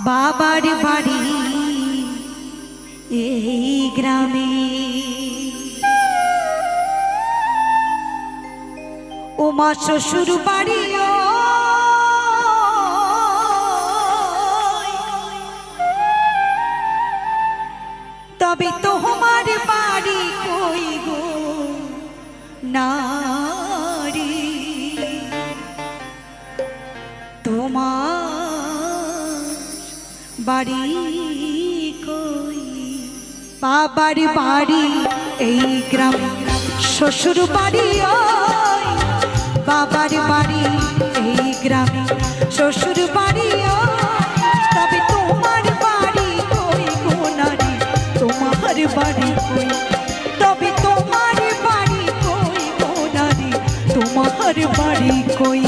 বাবার বাড়ি এই গ্রামে, ও মা শ্বশুর বাড়ি তবে তোমার বাড়ি কই গো নারী, তোমার বাড়ি কই? বাবার বাড়ি এই গ্রাম, শ্বশুর বাড়ি ওই। বাবার বাড়ি এই গ্রামে, শ্বশুর বাড়ি ওই। তবে তোমার বাড়ি কই গো নারী, তোমার বাড়ি কই? তবে তোমার বাড়ি কই গো নারী, তোমার বাড়ি কই?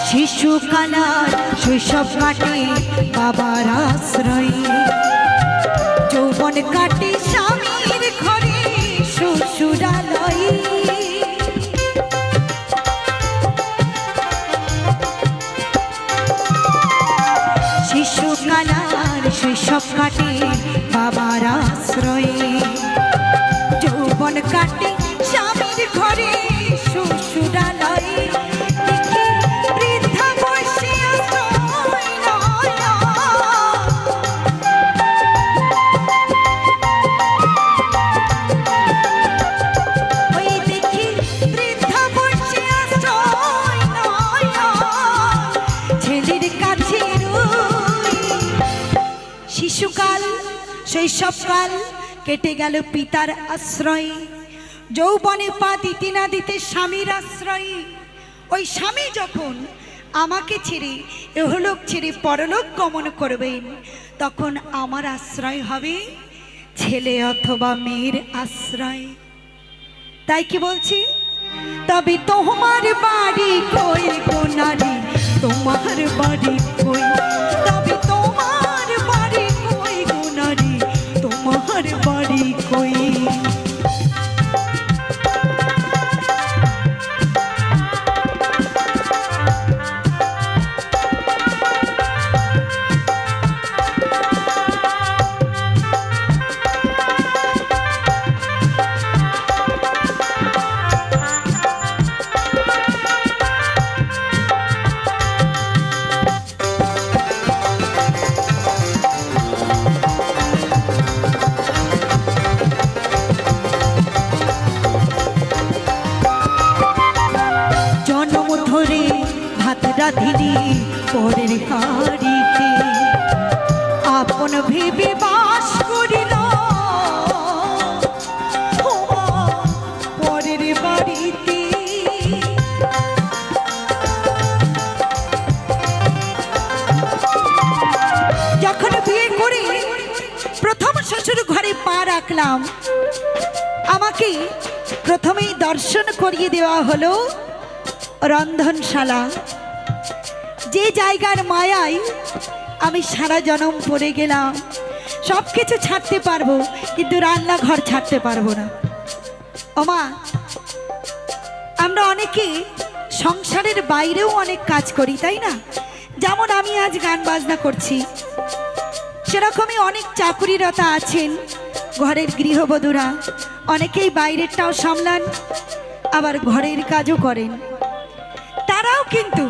শিশুকালার শৈশব কাটে বাবার আশ্রয়ে, যৌবন কাটে স্বামীর ঘরে শ্বশুরালয়ে। শিশুকালার শৈশব কাটে বাবার আশ্রয়ে, যৌবন কাটে স্বামীর ঘরে শ্বশুরালয়ে। শিশুকাল শৈশবকাল কেটে গেল পিতার আশ্রয়ে, যৌবনে পা দিতে না দিতে স্বামীর আশ্রয়ে। ওই স্বামী যখন আমাকে ছেড়ে এহলোক ছেড়ে পরলোক গমন করবেন, তখন আমার আশ্রয় হবে ছেলে অথবা মেয়ের আশ্রয়। তাই কি বলছি? তবে তোমার বাড়ি কই গো নারী, তোমার বাড়ি কই? তবে তোমার বাড়ি কই গো নারী, তোমার বাড়ি কই? রাধিনী পরের হাড়িতে আপন ভেবে বাস করিল পরের বাড়িতে। যখন বিয়ে করে প্রথম শ্বশুর ঘরে পা রাখলাম, আমাকে প্রথমেই দর্শন করিয়ে দেওয়া হলো রন্ধনশালা, যে জায়গার মায়ায় আমি সারা জনম পড়ে গেলাম। সব কিছু ছাড়তে পারবো, কিন্তু রান্নাঘর ছাড়তে পারবো না। ওমা, আমরা অনেকে সংসারের বাইরেও অনেক কাজ করি, তাই না? যেমন আমি আজ গান বাজনা করছি, সেরকমই অনেক চাকুরিরতা আছেন ঘরের গৃহবধূরা, অনেকেই বাইরেরটাও সামলান, আবার ঘরের কাজও করেন। তারাও কিন্তু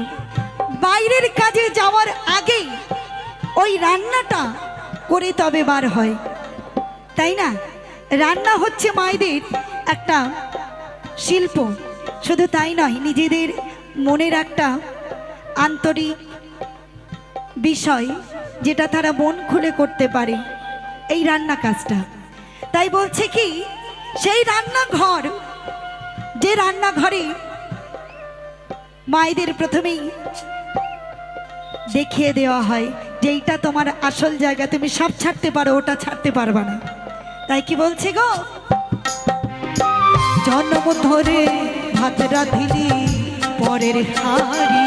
বাইরের কাজে যাওয়ার আগেই ওই রান্নাটা করে তবে বার হয়, তাই না? রান্না হচ্ছে মায়েদের একটা শিল্প। শুধু তাই নয়, নিজেদের মনের একটা আন্তরিক বিষয়, যেটা তারা মন খুলে করতে পারে এই রান্না কাজটা। তাই বলছে কি, সেই রান্নাঘর, যে রান্নাঘরে মায়েদের প্রথমেই দেখিয়ে দেওয়া হয় যে এইটা তোমার আসল জায়গা, তুমি সব ছাড়তে পারো, ওটা ছাড়তে পারবা না। তাই কি বলছে গো, জন্ম ধরে ভাত রাঁধিলি পরের হাড়ি,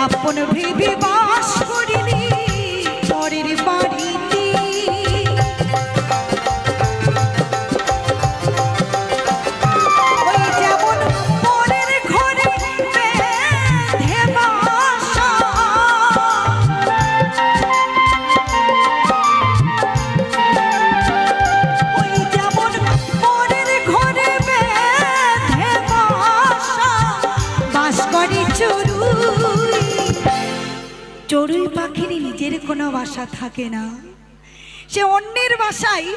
আপন ভেবে বাস করিলি পরের বাড়িতে। ওই যেমন পরের ঘরে বেঁধে বাসা, ওই যেমন পরের ঘরে বেঁধে বাসা, বাস করে চড়ুই। চড়ুই পাখির নিজের কোনো বাসা থাকে না, সে অন্যের বাসায়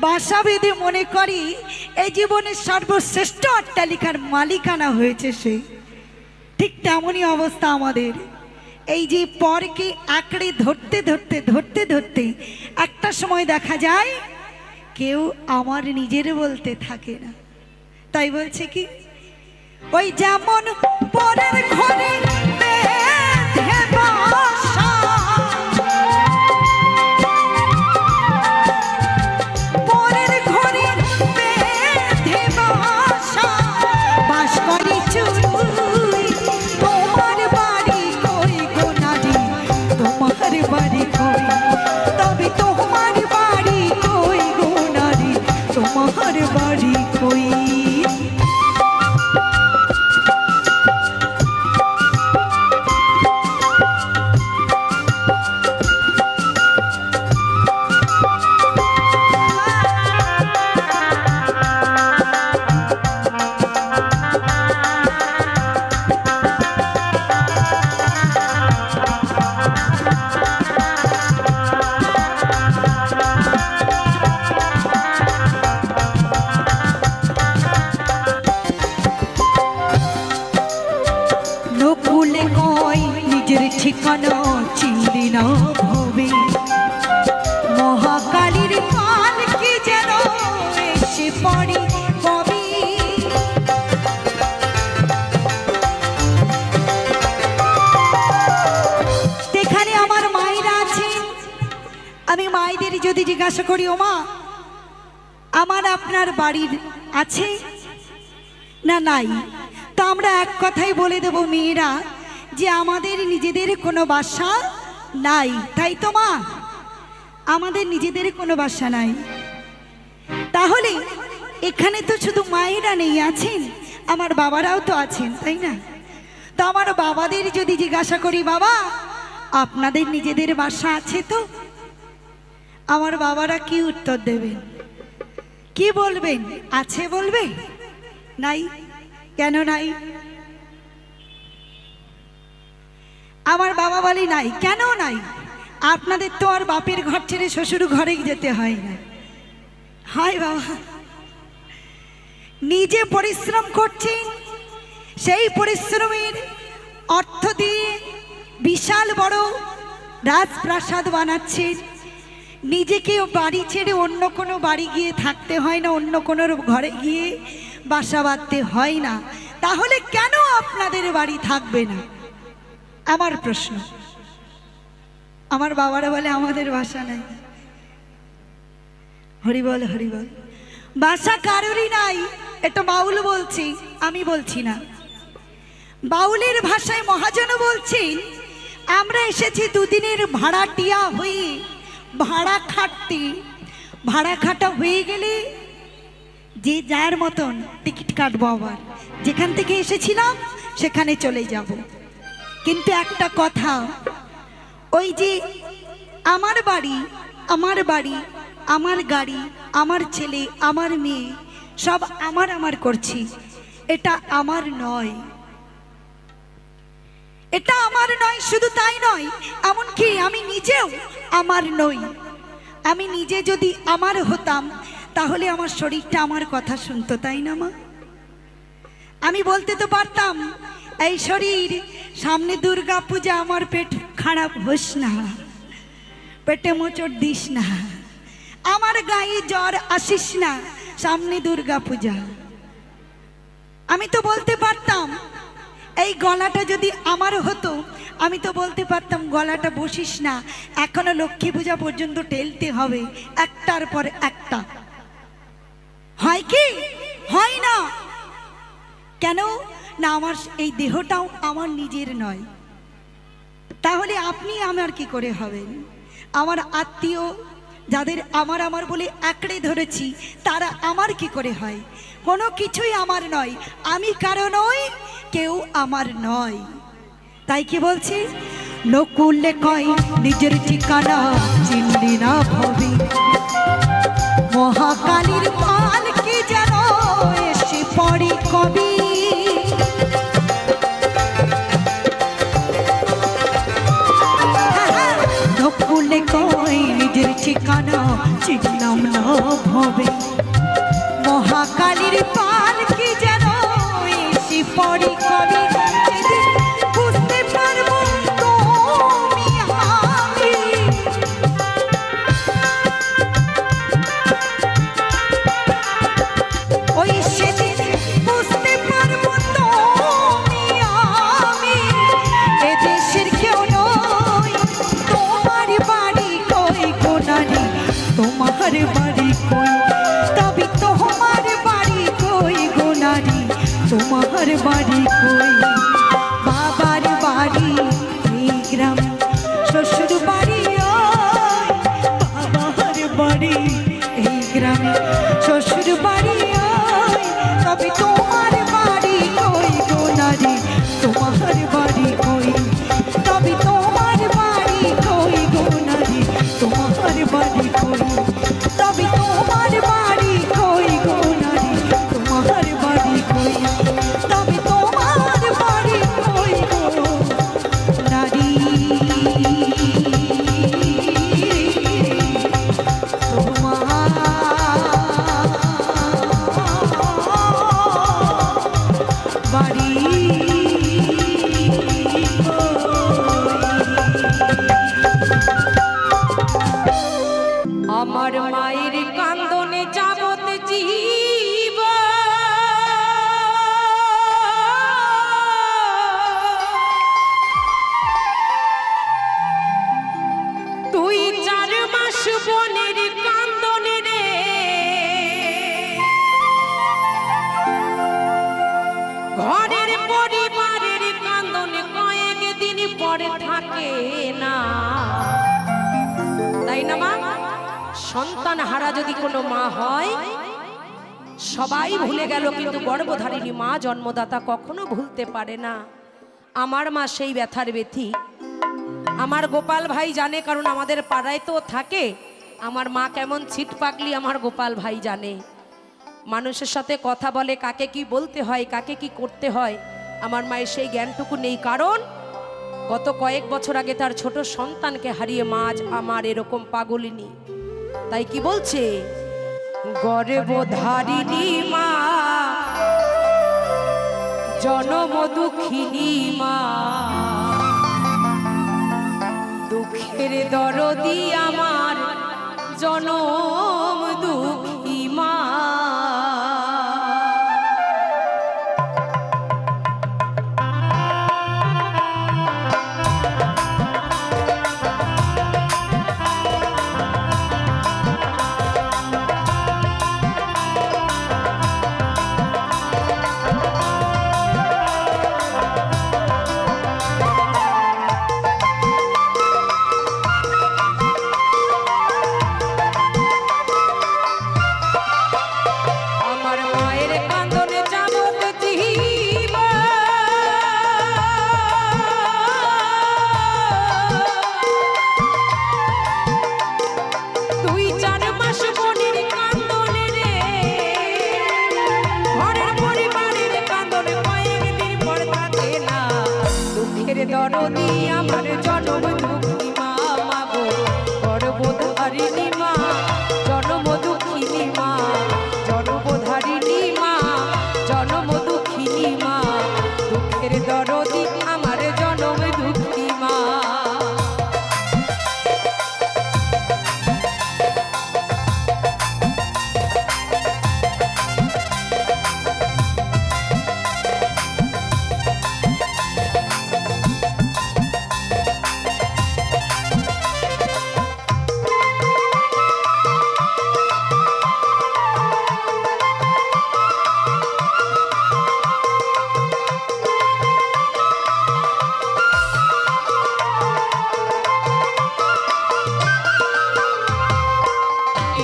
বাসা বেঁধে মনে করি এই জীবনের সর্বশ্রেষ্ঠ অট্টালিকার মালিকানা হয়েছে সে। ঠিক তেমনই অবস্থা আমাদের। এই যে পরকে আঁকড়ে ধরতে ধরতে ধরতে ধরতে একটা সময় দেখা যায় কেউ আমার নিজের বলতে থাকে না। তাই বলছে কি, ওই যেমন পরের ঘরে বেঁধে বাসা, পরের ঘরে বেঁধে বাসা, বাস করে চড়ুই। তোমার বাড়ি কই গো নারী, তোমার বাড়ি কই, তবে তোমার বাড়ি কই গো নারী, তোমার বাড়ি কই। নকুলে কয় নিজের ঠিকানা চিনলি না ভবে, মহাকালীর পালকি যেন এসে পড়ে কবি। যেখানে আমার মায়েরা আছেন, আমি মায়েদের যদি জিজ্ঞাসা করি, ও মা আমার আপনার বাড়ির আছে না নাই, তো আমরা এক কথাই বলে দেব মেয়েরা যে আমাদের নিজেদের কোনো বাসা নাই। তাই তো মা, আমাদের নিজেদের কোনো বাসা নাই। তাহলে এখানে তো শুধু মায়েরা নেই, আছেন আমার বাবারাও তো আছেন, তাই না? তো আমার বাবাদের যদি জিজ্ঞাসা করি, বাবা আপনাদের নিজেদের বাসা আছে তো, আমার বাবারা কি উত্তর দেবেন, কি বলবেন? আছে বলবে, নাই। কেন নাই? আমার বাবা বলে নাই। কেন নাই? আপনাদের তো আর বাপের ঘর ছেড়ে শ্বশুর ঘরে যেতে হয় না, হয় বাবা? নিজে পরিশ্রম করছেন, সেই পরিশ্রমের অর্থ দিয়ে বিশাল বড় রাজপ্রাসাদ বানাচ্ছেন, নিজেকে বাড়ি ছেড়ে অন্য কোনো বাড়ি গিয়ে থাকতে হয় না, অন্য কোনো ঘরে গিয়ে বাসা বাঁধতে হয় না। তাহলে কেন আপনাদের বাড়ি থাকবে না? আমার প্রশ্ন। আমার বাবারা বলে আমাদের বাসা নাই। হরিবল হরিবল, বাসা কারোরই নাই। এটা বাউল বলছি, আমি বলছি না। বাউলের ভাষায় মহাজন বলছেন, আমরা এসেছি দুদিনের ভাড়াটিয়া হয়ে ভাড়া খাটতে। ভাড়া খাটা হয়ে গেলে যে যার মতন টিকিট কাটবো, আবার যেখান থেকে এসেছিলাম সেখানে চলে যাব। কিন্তু একটা কথা, ওই যে আমার বাড়ি, আমার বাড়ি, আমার গাড়ি, আমার ছেলে, আমার মেয়ে, সব আমার আমার করছি, এটা আমার নয়। এটা আমার নয়। শুধু তাই নয়, এমনকি আমি নিজেও আমার নই। আমি নিজে যদি আমার হতাম তাহলে আমার শরীরটা আমার কথা শুনতো, তাই না মা? আমি বলতে তো পারতাম, এই শরীর সামনে দুর্গা পূজা, আমার পেট খারাপ হোস না, পেটে মোচড় দিস না, আমার গায়ে জ্বর আসিস না, সামনে দুর্গা পূজা। আমি তো বলতে পারতাম এই গলাটা যদি আমার হতো, আমি তো বলতে পারতাম গলাটা বসিস না, এখনো লক্ষ্মী পূজা পর্যন্ত টেলতে হবে একটার পর একটা। হয় কি হয় না? কেন না, আমার এই দেহটাও আমার নিজের নয়। তাহলে আপনি আমার কি করে হবেন? আমার আত্মীয় যাদের আমার আমার বলে আঁকড়ে ধরেছি, তারা আমার কি করে হয়? কোনো কিছুই আমার নয়, আমি কারো নই, কেউ আমার নয়। তাই কি বলছি, নকুলে কয় নিজের ঠিকানা চিনলি না ভবি, মহাকালীর পাল কি যেন এসে পড়ি কবি। নকুলে কয় নিজের ঠিকানা চিনলাম না ভবে, মহাকালীর পাল কি যেন এসে পড়ি কবি। বুঝতে পারবো তুমি আমি, ওই সেদিন বুঝতে পারবো তুমি আমি এদেশের কেউ নই। তোমার বাড়ি কই গো নারী, তোমার বাড়ি কই, তবে তোমার বাড়ি কই গো নারী, তোমার বাড়ি কই। বাবার বাড়ি এই গ্রাম, শ্বশুর বাড়ি ওই, বাবার বাড়ি এই গ্রামে, শ্বশুর বাড়ি ওই, তবে তোমার বাড়ি কই গো নারী, তোমার বাড়ি কই, তবে তোমার বাড়ি কই গো নারী, তোমার বাড়ি কই, তবে তোমার বাড়ি কই গো নারী, তোমার বাড়ি কই, তবে তোমার বাড়ি কই গো নারী, তোমার বাড়ি। আমার মায়ের কান্দনে যাবত জীব, তুই 4 মাস বনের কান্দনে রে, ঘরের পরিবারের কান্দনে কয়েকদিন পরে থাকে না, তাই না মা? সন্তান হারা যদি কোনো মা হয়, সবাই ভুলে গেল, কিন্তু গর্ভধারিণী মা জন্মদাতা কখনো ভুলতে পারে না। আমার মা সেই ব্যথার ব্যথী আমার গোপাল ভাই জানে, কারণ আমাদের পাড়ায় তো থাকে। আমার মা কেমন ছিটপাগলি আমার গোপাল ভাই জানে। মানুষের সাথে কথা বলে, কাকে কি বলতে হয়, কাকে কি করতে হয়, আমার মায়ের সেই জ্ঞানটুকু নেই। কারণ গত কয়েক বছর আগে তার ছোট সন্তানকে হারিয়ে মা আজ আমার এরকম পাগলিনী। তাই কি বলছে, গর্ভধারিণী মা জনম দুঃখিনী মা, দুঃখের দরদি আমার জনম দুঃখী মা। দরদি আমার জনম দুঃখী মা, মাগো গর্ভধারিণী মা, জনম দুঃখিনী মা, জন্মধারিণী মা, জনম দুঃখিনী মা, দুঃখের দরদি আমার জনম দুঃখী মা।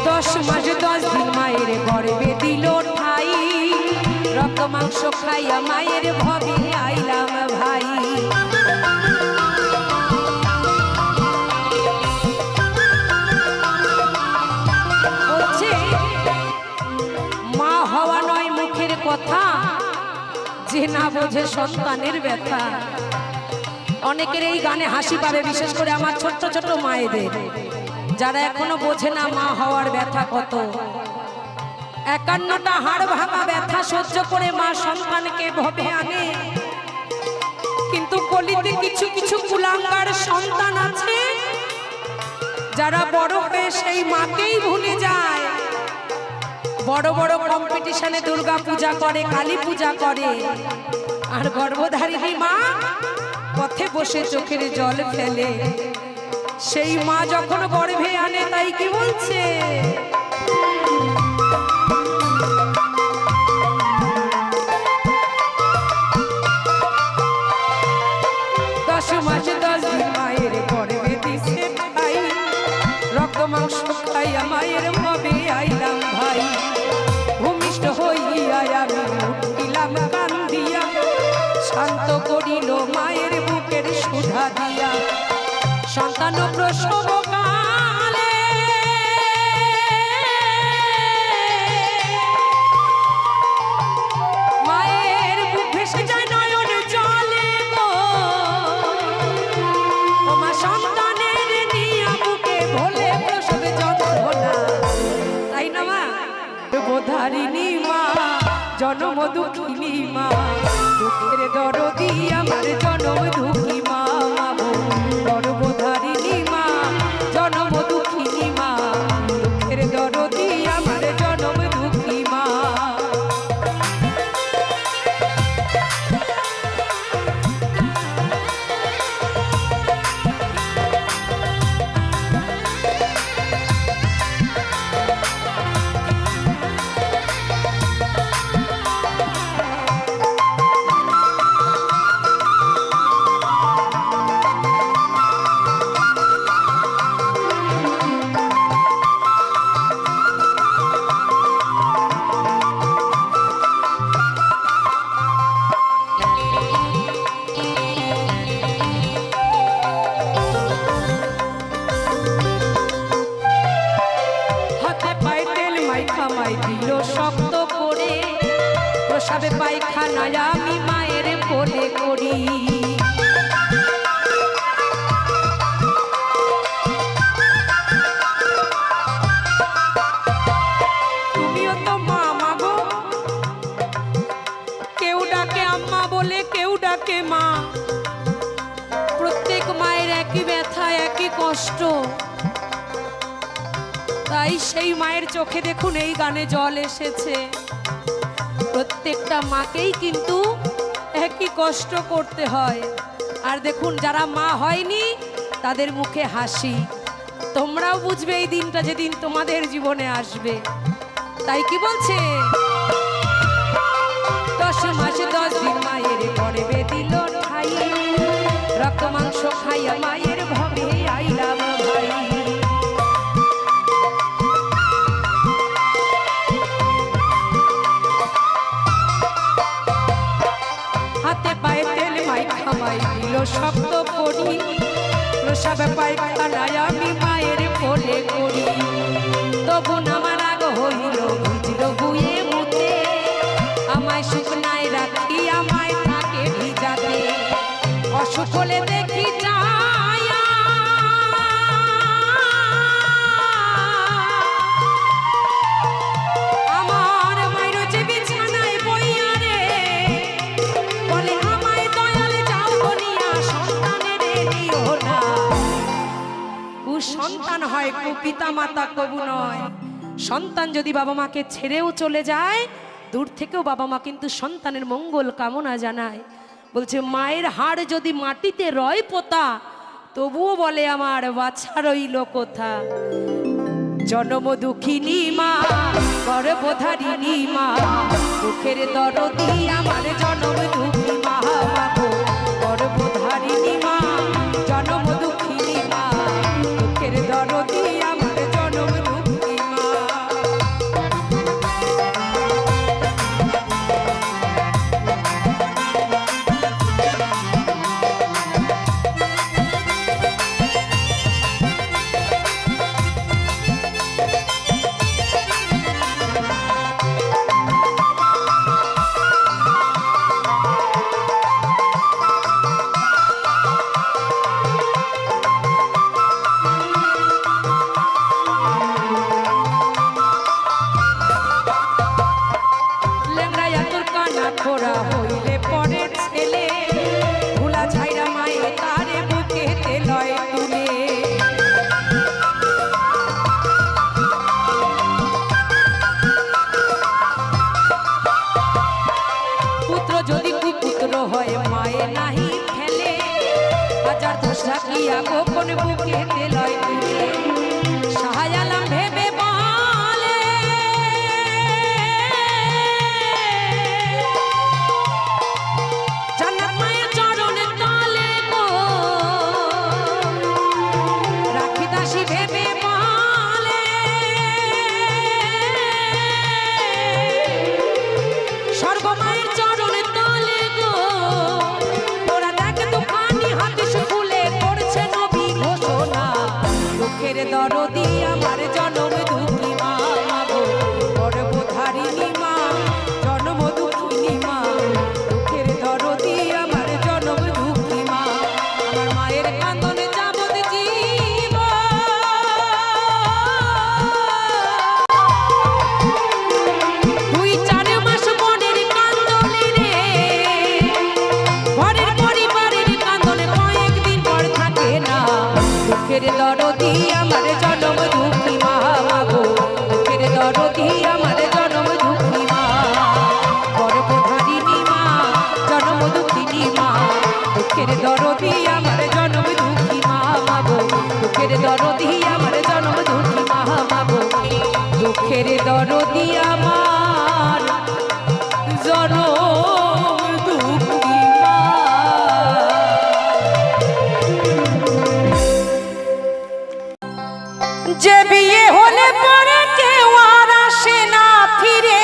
10 মাস 10 দিন মায়ের গর্ভে দিল ঠাই, রক্ত মাংস খাইয়া মায়ের ভবে আইলাম ভাই। বলছে মা হওয়া নয় মুখের কথা, যে না বোঝে সন্তানের ব্যথা। অনেকের এই গানে হাসি পাবে, বিশেষ করে আমার ছোট্ট ছোট মায়েদের, যারা এখনো বোঝে না মা হওয়ার ব্যথা কত। 51টা হাড় ভাঙা ব্যথা সহ্য করে মা সন্তানকে ভবে আনে, কিন্তু কলিতে কিছু কিছু কুলাঙ্গার সন্তান আছে যারা বড় হয়ে সেই মাকেই ভুলে যায়। বড় বড় কম্পিটিশনে দুর্গা পূজা করে, কালী পূজা করে, আর গর্ভধারিণী মা পথে বসে চোখের জল ফেলে। সেই মা যখন গর্ভে আনে, তাই কি বলছে, 10 মাস 10 দিন মায়ের গর্ভে দিছে ভাই, রক্ত মাংস খাইয়া মায়ের ভবে আইলাম ভাই। ভূমিষ্ঠ হইয়া আমি উঠিলাম কান্দিয়া, শান্ত করিল মায়ের বুকের সুধা দিয়া। সন্তান প্রসব কালে মায়ের বুক ভেসে যায় নয়ন জলে গো, ও মা সন্তানের নিয়া বুকে ভোলে প্রসবে যন্ত্রণা। তাই না মা? গর্ভধারিণী মা, জনম দুঃখিনী মা, দুঃখের দরদি আমার জনম দুঃখী মা। গর্ভধারিণী মা, জনম দুঃখিনী মা, দুঃখের দরদি আমার জনম দুঃখী মা। শক্ত করে প্রসাবে পায়খানায় আমি মায়ের কোলে করি। তুমিও তো মা মাগো, কেউ ডাকে আম্মা বলে, কেউ ডাকে মা। প্রত্যেক মায়ের একই ব্যথা, একই কষ্ট। তাই সেই মায়ের চোখে দেখুন এই গানে জল এসেছে। প্রত্যেকটা মাকেই কিন্তু একই কষ্ট করতে হয়। আর দেখুন যারা মা হয়নি তাদের মুখে হাসি। তোমরাও বুঝবে এই দিনটা যেদিন তোমাদের জীবনে আসবে। তাই কি বলছে, 10 মাস 10 দিন মায়ের গর্ভে দিল ঠাই, রক্ত মাংস খাইয়া মায়ের ভবে আইলাম ভাই। হাতে পায়ে তেল মাইখা মাই দিল শক্ত করি, প্রসাবে পায়খানায় আমি মায়ের কোলে করি। তবু আমার রাগ হইল, ভিজল বুয়ে মুতে, আমায় শুকনায় রাখি আমায় থাকে ভিজাতে। অসুখ হলে দেখি যায়া আমার মায়ের যে বিছানায় বইয়া রে, বলে আমায় দয়াল যাও বলিয়া সন্তানের দিও না। সন্তান হয় কু পিতা মাতা কবু নয়। সন্তান যদি বাবা মাকে ছেড়েও চলে যায়, দূর থেকেও বাবা মা কিন্তু সন্তানের মঙ্গল কামনা জানায়। বলছে মায়ের হাড় যদি মাটিতে রয় পোতা, তবুও বলে আমার বাছা রইল কোথা। জনম দুঃখিনী মা, গর্ভধারিণী মা, দুঃখের দরদি আমার জনম দুঃখী মা। গর্ভধারিণী মা, জনম দুঃখিনী মা, দুঃখের দরদি আমার জনম দুঃখী মা। না গোপন বুকেতে লয় তুলে শাহজালাম ভেবে বলে জান্নাত মায়ের চরণে তলে গো রাখি দাসী ভেবে বলে স্বর্গ মায়ের চরণে তলে গো ওরা দেখ দুখানি হাদিস খুলে করছে নবী ঘোষণা দুঃখের দরদি আমার জনম দুঃখী মা গো গর্ভধারিণী মা জন্ম দুঃখিনী মা দুঃখের দরদি আমার জনম দুঃখী মা আমার মায়ের কান্দনে যাবত জীব দুই চার মাস মনের কান্দনে রে ঘরের পরিবারের কান্দনে কয়েকদিন পর থাকে না দুঃখের দরদি আমার জনম দুঃখী মা গো দুঃখের দরদি আমার জনম দুঃখী মা গর্ভধারিণী মা জনম দুঃখিনী মা দুঃখের দরদি আমার জনম দুঃখী মা গো দুঃখের দরদি আমার জনম দুঃখী মা গো দুঃখের দরদি আমার জনম দুঃখী মা যে বিয়ে হলে পরে কেউ আর আসে না ফিরে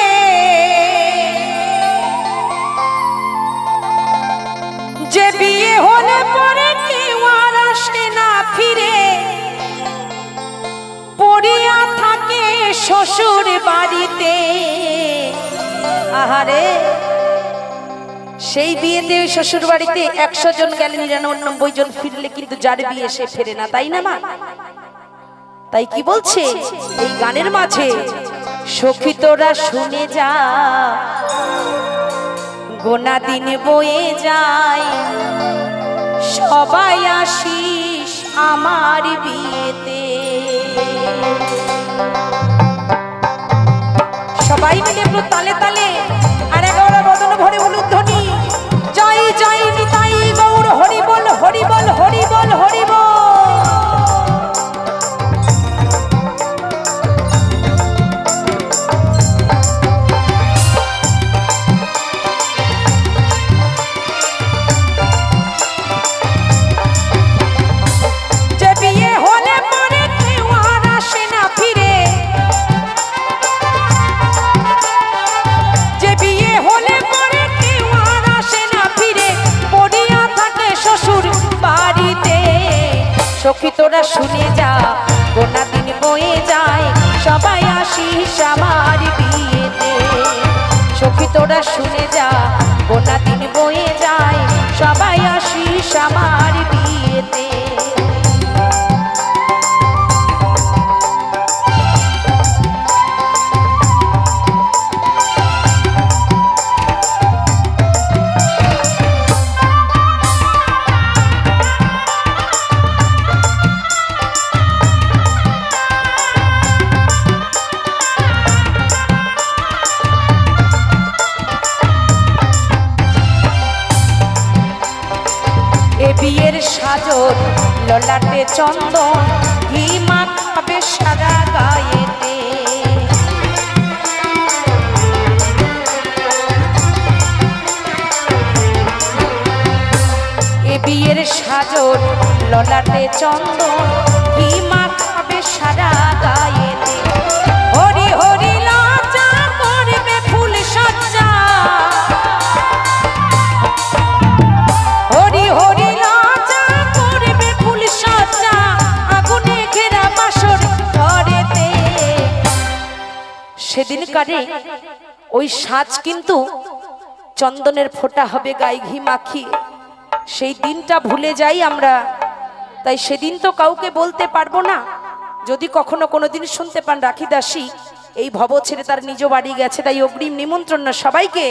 যে বিয়ে হলে পরে কেউ আর আসে না ফিরে পড়িয়া থাকে শ্বশুর বাড়িতে আহারে সেই বিয়েতে ওই শ্বশুর বাড়িতে 100 জন গেলে 99 জন ফিরলে কিন্তু যার বিয়ে সে ফেরে না তাই না মা তাই কি বলছে এই গানের মাঝে সখী তোরা শুনে যা গোনা দিন বয়ে যায় সবাই আসিস আমার বিয়েতে সবাই মিলে একটু তালে তালে আর 11 বদন ভরে বলুন ধ্বনি জয় জয় নিতাই গৌর হরি বল হরি বল হরি বল হরি বল সখী তোরা শুনে যা গোনা দিন বয়ে যায় সবাই আসিস আমার বিয়েতে সখী তোরা শুনে যা গোনা দিন বয়ে যায় সবাই আসিস আমার বিয়েতে বিয়ের সাজর ললাটে চন্দন ঘি মাখাবে সারা গায়েতে এ বিয়ের সাজর ললাটে চন্দন ঘি মাখাবে সারা গায়েতে হরি হরি লজ্জা করবে ফুল সজ্জা হরি হরি সেদিন কারে ওই সাজ কিন্তু চন্দনের ফোঁটা হবে গায়ে ঘি মাখিয়ে সেই দিনটা ভুলে যাই আমরা তাই সেদিন তো কাউকে বলতে পারবো না যদি কখনো কোনোদিন শুনতে পান রাখি দাসী এই ভব ছেড়ে তার নিজ বাড়ি গেছে তাই অগ্রিম নিমন্ত্রণ না সবাইকে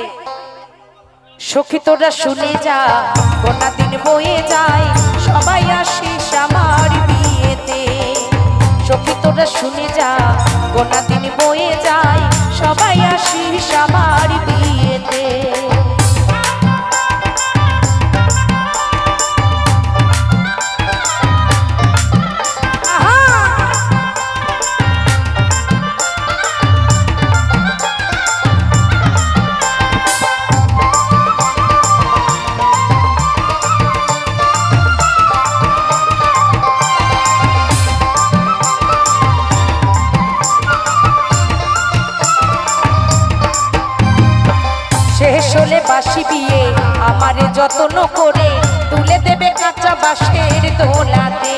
সখী তোরা শুনে যা গোনা দিন বয়ে যায় সবাই আসিস আমার বিয়েতে সখী তোরা শুনে যা গোনা দিন বয়ে যায় সবাই আসিস আমার বিয়েতে বাসি বিয়ে আমারে যত্ন করে তুলে দেবে কাঁচা বাঁশের দোলাতে।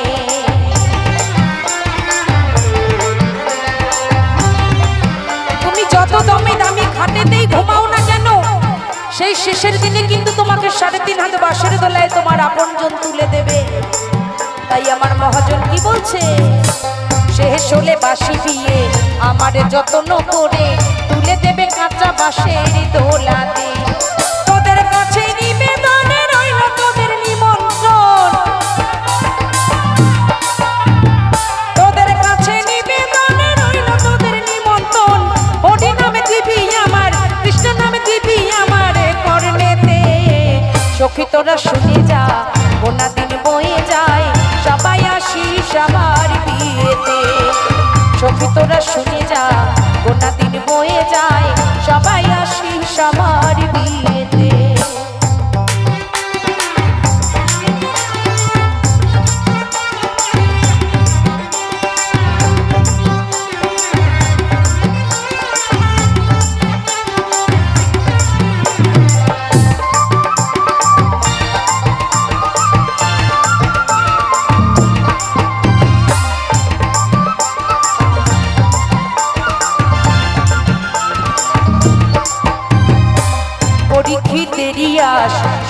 তুমি যত দামি দামি খাটেতেই ঘুমাও না কেন, সেই শেষের দিনে কিন্তু তোমাকে 3.5 হাত বাঁশের দোলায় তোমার আপনজন তুলে দেবে। তাই আমার মহাজন কি বলছে, শেষ হলে বাসি বিয়ে আমারে যত্ন করে তুলে দেবে কাঁচা বাঁশের দোলাতে। তোদের কাছে নিবেদনে রইল তোদের নিমন্ত্রণ, তোদের কাছে নিবেদনে রইল তোদের নিমন্ত্রণ। হরি নামে দিবি আমার, কৃষ্ণ নামে দিবি আমার কর্ণেতে। সখী তোরা শুনে যা, গোনা দিন বয়ে যায়, সবাই আসিস আমার বিয়েতে। সখী তোরা শুনে যা, গোনা দিন বয়ে যায়, সবাই আসিস আমার বিয়েতে।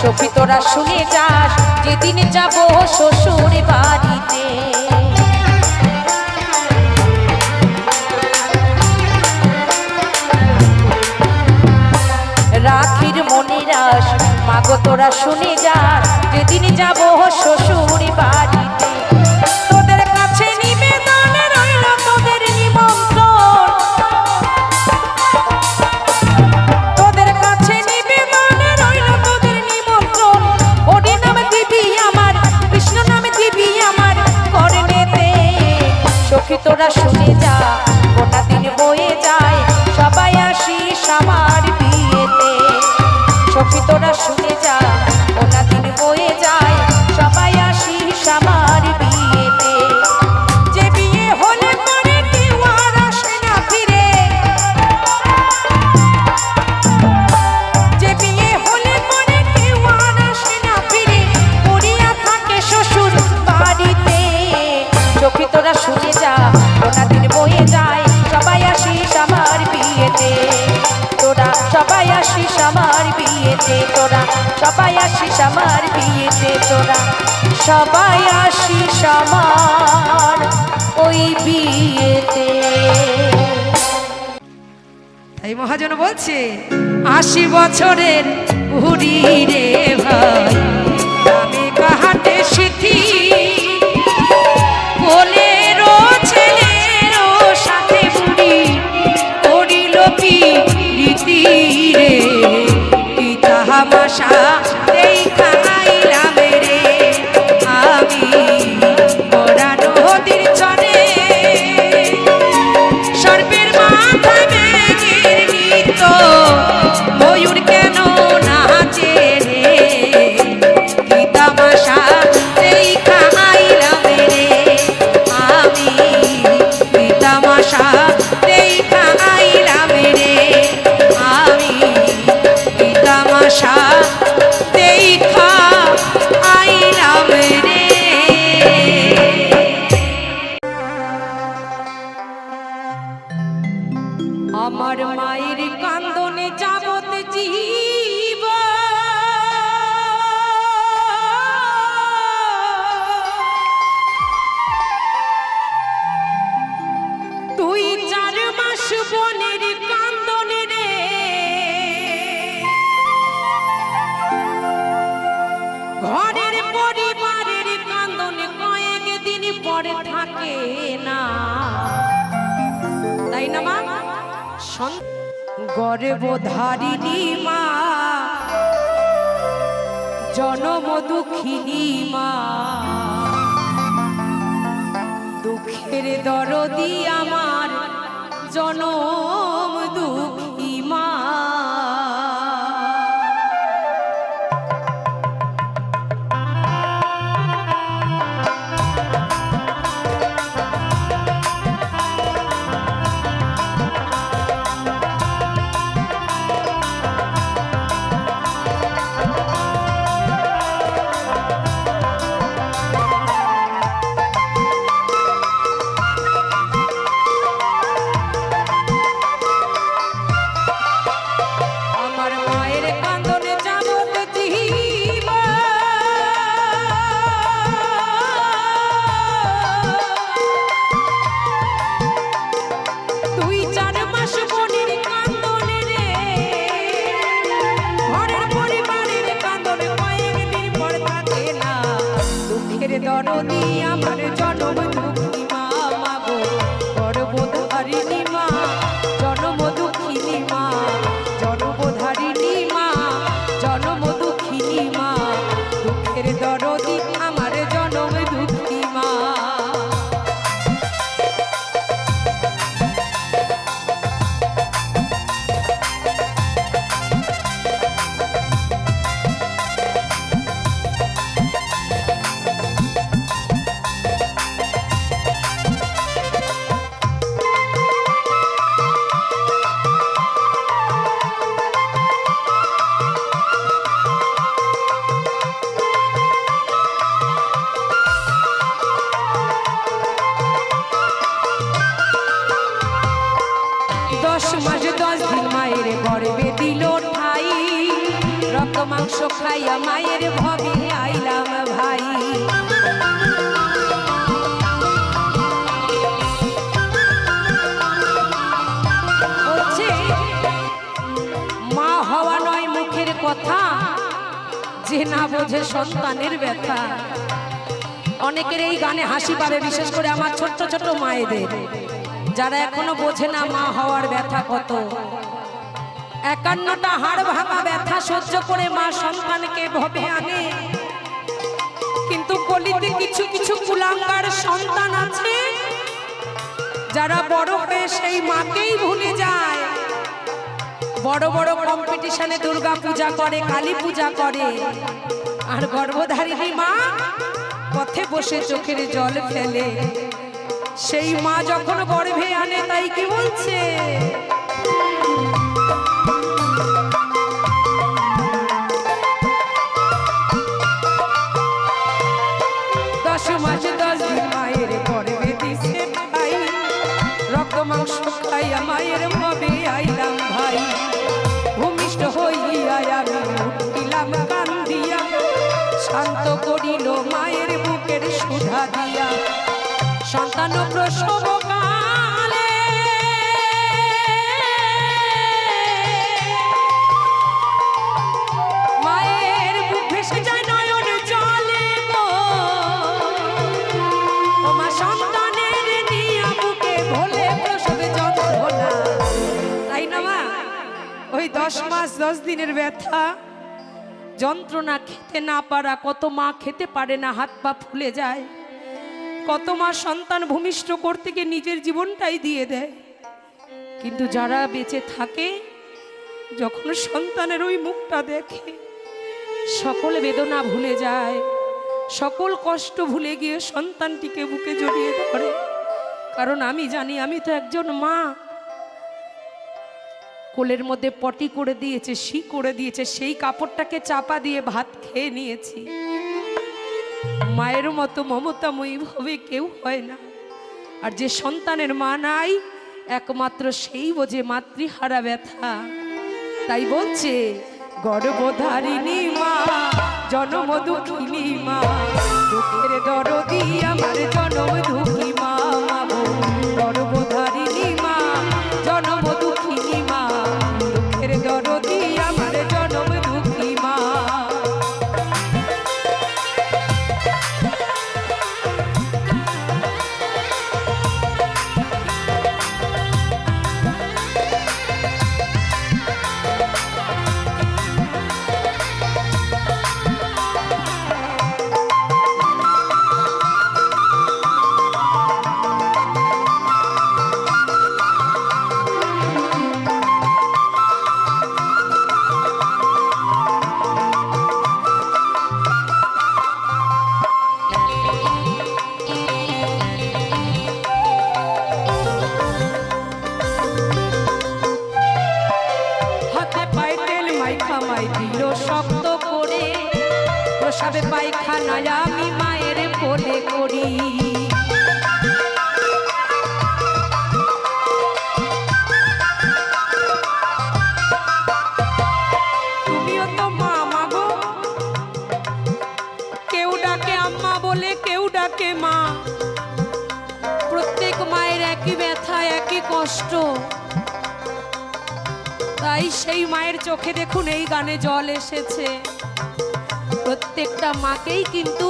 সখী তোরা শুনে যাস, যেদিন যাব শ্বশুর বাড়িতে। রাখির মনিরাস মাগো তোরা শুনে যাস, যেদিন যাব শ্বশুর বাড়িতে। তোদের কাছে নিবেদন রইল তোদের নিমন্ত্রণ, তোদের কাছে নিবেদন রইল তোদের নিমন্ত্রণ। হরি নামে দিবি আমার, কৃষ্ণ নামে দিবি আমার কর্ণেতে। সখী তোরা শুনে যা, গোটা দিন বয়ে যায়, সবাই আসিস আমার বিয়েতে। সখী তোরা শুনে যা, গোটা দিন বয়ে যায়, সবাই আসিস আমার বিয়েতে। যে বিয়ে হলে পরে কেউ আর আসে না ফিরে, যে বিয়ে হলে পরে কেউ আর আসে না ফিরে, পড়িয়া থাকে শ্বশুর বাড়িতে। সখী তোরা শুনে যা, গোটা দিন বয়ে যায়, সবাই আসিস আমার বিয়েতে। তোরা সবাই আসিস আমার বিয়েতে, তোরা সবাই আসিস আমার বিয়েতে, তোরা সবাই আসিস আমার ওই বিয়েতে। তাই মহাজন বলছে, 80 বছরের বুড়ি রে ভাই, আমি কাহাতে সিথি বলেরো ছেলেরও সাথে বুড়ি করিল কি রীতি রে। কি তাহামাশা এই খাইলাম রে আমি মরা নদীর চরে। সর্পের মাথায় ব্যাঙের নৃত্য, ময়ূর কেন নাচে রে। কি তামাশা এই খাইলাম রে আমি, কি তামাশা এই খাইলাম রে আমি, কি তামাশা দেখা আইলাম রে। আমার মায়ের কান্দনে যাবত জীব, তুই 4 মাস বনের কান্দনে রে। ঘরের পরিবারের কান্দনে কয়েক দিন পরে থাকে না, তাই না মা? গর্ভধারিণী মা, জনম দুঃখিনী মা, দুঃখের দরদি আমার জনম দুঃখী মা। দরদি আমার জনম দুঃখী মা মাগো গর্ভধারিণী মা জনম দুঃখিনী মা জনমধারিণী মা জনম দুঃখিনী মা দুঃখের দরদি আমার জনম দুঃখী মা। মায়ের গর্বে দিল ঠাই রক্ত মাংস খাইয়া মায়ের ভবে আইলাম ভাই। বলছে মা হওয়া নয় মুখের কথা, যে না বোঝে সন্তানের ব্যথা। অনেকের এই গানে হাসি পাবে, বিশেষ করে আমার ছোট্ট ছোট মায়েদের, যারা এখনো বোঝে না মা হওয়ার ব্যথা কত। 51টা হাড় ভাঙা ব্যথা সহ্য করে মা সন্তানকে ভবে আনে, কিন্তু কলিতে কিছু কিছু কুলাঙ্গার সন্তান আছে যারা বড় হয়ে সেই মাকেই ভুলে যায়। বড় বড় কম্পিটিশনে দুর্গা পূজা করে, কালী পূজা করে, আর গর্ভধারিণী মা পথে বসে চোখের জল ফেলে। সেই মা যখন গর্ভে আনে, তাই কি বলছে, 10 মাস 10 দিন মায়ের গর্ভে দিছে ভাই, রক্ত মাংস খাইয়া মায়ের ভবে আইলাম ভাই। ভূমিষ্ঠ হইয়া আমি উঠিলাম কান্দিয়া, শান্ত করিল মায়ের বুকের সুধা দিয়া। সন্তান প্রসব কালে মায়ের বুক ভেসে যায় নয়ন জলে গো, ও মা সন্তানের নিয়া বুকে ভোলে প্রসবে যন্ত্রণা। তাই না মা, ওই 10 মাস 10 দিনের ব্যথা যন্ত্রণা খেতে না পারা, কত মা খেতে পারে না, হাত পা ফুলে যায়। কত মা সন্তান ভূমিষ্ঠ করতে গিয়ে নিজের জীবনটাই দিয়ে দেয়। কিন্তু যারা বেঁচে থাকে, যখন সন্তানের ওই মুখটা দেখে, সকল বেদনা ভুলে যায়, সকল কষ্ট ভুলে গিয়ে সন্তানটিকে বুকে জড়িয়ে ধরে। কারণ আমি জানি, আমি তো একজন মা। কোলের মধ্যে পটি করে দিয়েছে, শি করে দিয়েছে, সেই কাপড়টাকে চাপা দিয়ে ভাত খেয়ে নিয়েছি। মায়ের মতো মমতাময়ী ভাবে কেউ হয় না। আর যে সন্তানের মা নাই, একমাত্র সেই বোঝে মাতৃহারা ব্যথা। তাই বলছে গর্ভধারিণী মা জনম দুঃখিনী মা, দুঃখের দরদি আমার জনম দুঃখী মা। গর্ভধারিণী মা জনম দুঃখিনী মা, দুঃখের দরদি আমার জনম দুঃখী মা। প্রসাবে পায়খানায় আমি মায়ের কোলে করি। তুমিও তো মা মাগো, কেউ ডাকে আম্মা বলে, কেউ ডাকে মা। প্রত্যেক মায়ের একই ব্যথা, একই কষ্ট। তাই সেই মায়ের চোখে দেখুন এই গানে জল এসেছে। প্রত্যেকটা মাকেই কিন্তু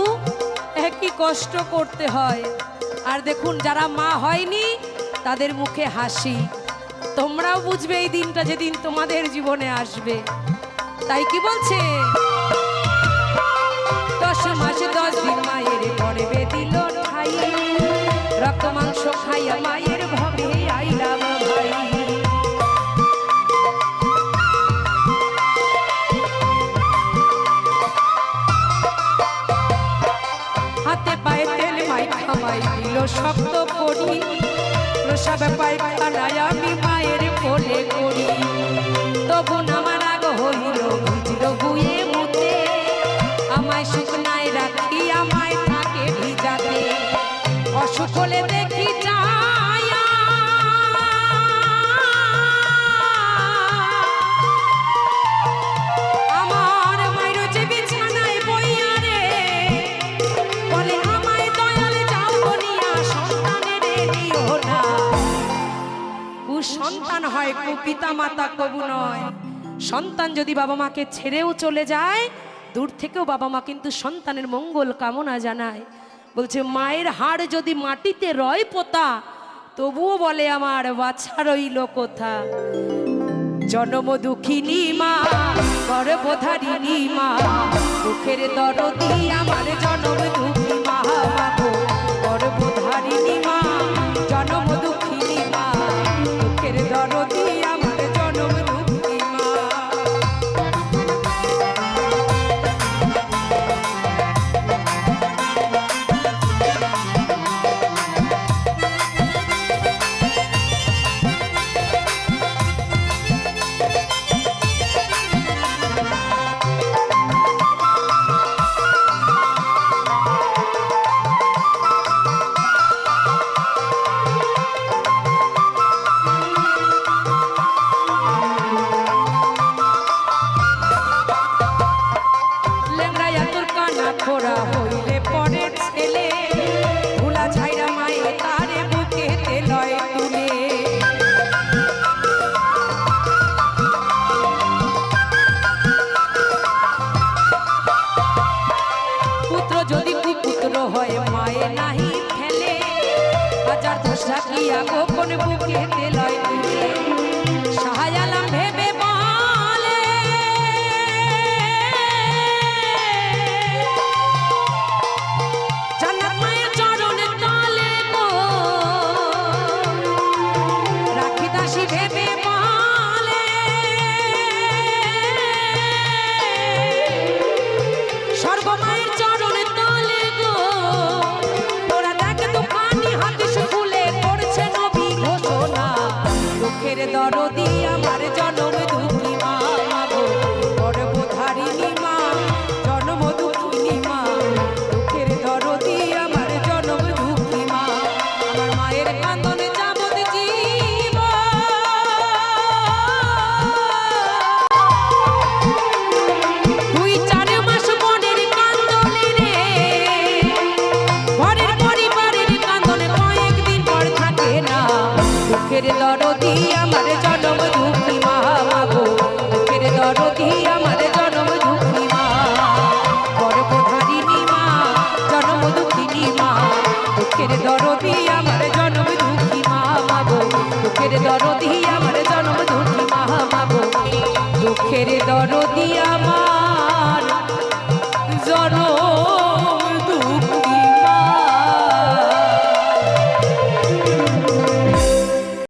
একই কি কষ্ট করতে হয়। আর দেখুন যারা মা হয়নি তাদের মুখে হাসি। তোমরাও বুঝবে এই দিনটা যেদিন তোমাদের জীবনে আসবে। তাই কি বলছে, 10 মাস 10 দিন মায়ের গর্ভে দিল ঠাই, রক্ত মাংস খাইয়া মায়ের ভবে আইলাম ভাই। হাতে পায়ে তেল মাই খামাই দিল শক্ত করি, প্রসব পায়খানায় আমি মায়ের কোলে করি। তবু আমার রাগ হইল ভিজল বুয়ে মুতে, আমায় শুকনায় রাখি আমায় থাকে ভিজাতে। অসুখ হলে দেখি যায়া আমার মায়ের যে বিছানায় বইয়া রে, বলে আমায় দয়াল যাও বলিয়া সন্তানের দিও না। সন্তান হয় কু পিতা মাতা কবু নয়। সন্তান যদি বাবা মাকে ছেড়েও চলে যায়, দূর থেকেও বাবা মা কিন্তু সন্তানের মঙ্গল কামনা জানায়। বলছে মায়ের হাড় যদি মাটিতে রয় পোতা, তবুও বলে আমার বাছা রইল কোথা। জনম দুঃখিনী মা গর্ভধারিণী মা, দুঃখের দরদি আমার জনম দুঃখী মা গো। গর্ভধারিণী মা জনম দুঃখিনী মা, দুঃখের দরদি আমার জনম দুঃখী মা। খোরা হইলে পরে ছেলে, ভুলা ছাইরা মায়ে তারে বুকে তেলয় তুলে। পুত্র যদি কুপুত্র হয় মায়ে নাহি ফেলে, হাজার দোষ রাখিয়া গোপন বুকে তেলয় তুলে। শাহজালাম ভেবে বলে জান্নাত মায়ের চরণে তলে গো, রাখি দাসী ভেবে বলে স্বর্গ মায়ের চরণে তলে গো। তোরা দেখ তুফানি হাদিস খুলে করছে নবী ঘোষণা, দুঃখের দরদি আমার জনম দুঃখী মা গো। গর্ভধারিণী মা জনম দুঃখিনী মা, দুঃখের দরদি আমার জনম দুঃখী মা। আমার মায়ের কান্দনে যাবত জীব, তুই 4 মাস মনের কান্দনে রে, ঘরের পরিবারের কান্দনে কয়েকদিন পর থাকে না। দুঃখের দরদি আমার জনম দুঃখী মা গো, দুঃখের দরদি আমার জনম দুঃখী মা। গর্ভধারিণী মা জনম দুঃখিনী মা, দুঃখের দরদি আমার জনম দুঃখী মা গো। দুঃখের দরদি আমার জনম দুঃখী মা গো, দুঃখের দরদি আমার